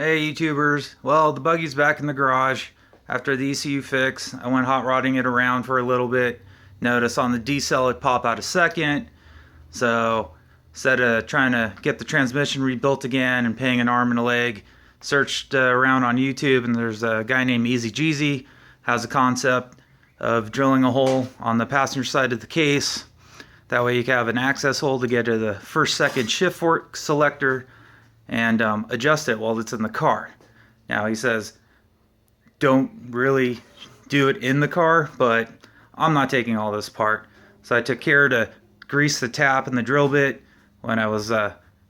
Hey YouTubers, well the buggy's back in the garage after the ECU fix. I went hot rodding it around for a little bit. Notice on the decel it pop out a second. So instead of trying to get the transmission rebuilt again and paying an arm and a leg, searched around on YouTube, and there's a guy named EZGEZE has a concept of drilling a hole on the passenger side of the case. That way you can have an access hole to get to the first second shift fork selector and adjust it while it's in the car. Now he says don't really do it in the car, but I'm not taking all this apart. So I took care to grease the tap and the drill bit when I was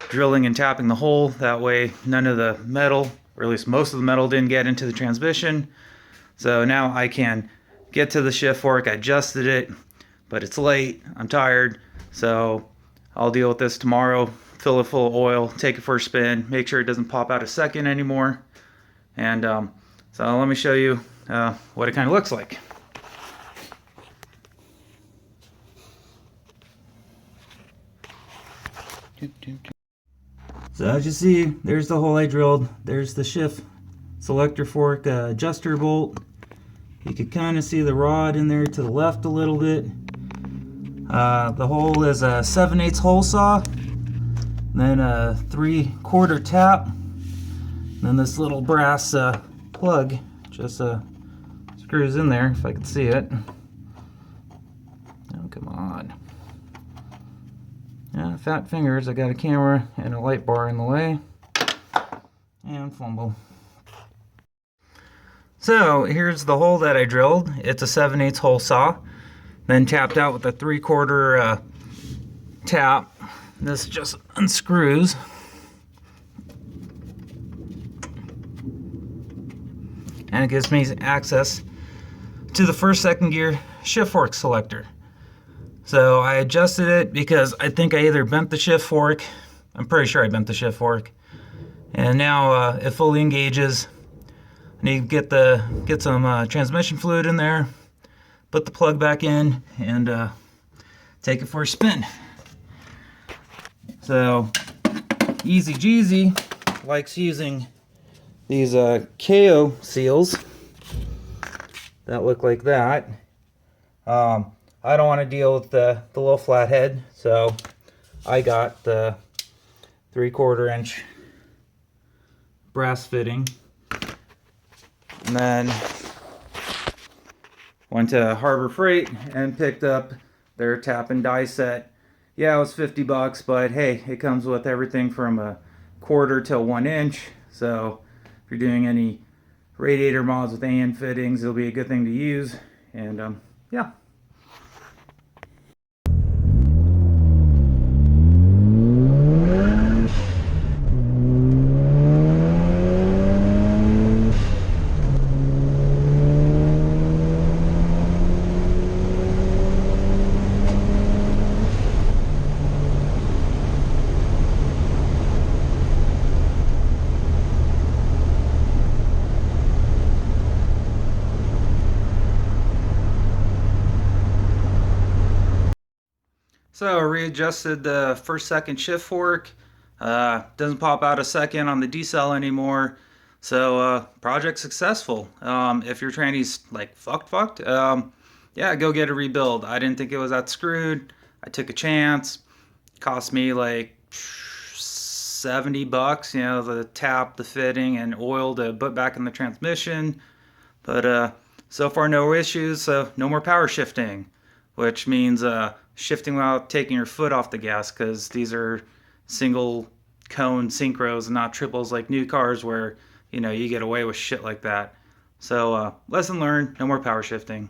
drilling and tapping the hole. That way none of the metal, or at least most of the metal, didn't get into the transmission. So now I can get to the shift fork. I adjusted it, but it's late, I'm tired, so I'll deal with this tomorrow. Fill it full of oil, take it for a spin, make sure it doesn't pop out a second anymore. And so let me show you what it kind of looks like. So as you see, there's the hole I drilled. There's the shift selector fork adjuster bolt. You can kind of see the rod in there to the left a little bit. The hole is a 7/8 hole saw. Then a 3/4 tap, then this little brass plug just screws in there, if I can see it. Oh, come on. Yeah, fat fingers. I got a camera and a light bar in the way. And fumble. So here's the hole that I drilled. It's a 7/8 hole saw, then tapped out with a 3/4 tap. This just unscrews. And it gives me access to the first second gear shift fork selector. So I adjusted it because I think I either bent the shift fork. I'm pretty sure I bent the shift fork. And now it fully engages. I need to get some transmission fluid in there, put the plug back in, and take it for a spin. So EZGEZE likes using these KO seals that look like that. I don't want to deal with the little flat head, so I got the 3/4 inch brass fitting, and then went to Harbor Freight and picked up their tap and die set. Yeah, it was $50, but hey, it comes with everything from a 1/4 to 1 inch. So if you're doing any radiator mods with AN fittings, it'll be a good thing to use. And yeah. So I readjusted the first second shift fork. Doesn't pop out a second on the decel anymore. So project successful. If your tranny's like fucked, yeah, go get a rebuild. I didn't think it was that screwed. I took a chance. Cost me like $70, you know, the tap, the fitting, and oil to put back in the transmission. But so far no issues, so no more power shifting, which means shifting without taking your foot off the gas, because these are single cone synchros and not triples like new cars where, you know, you get away with shit like that. So lesson learned, no more power shifting.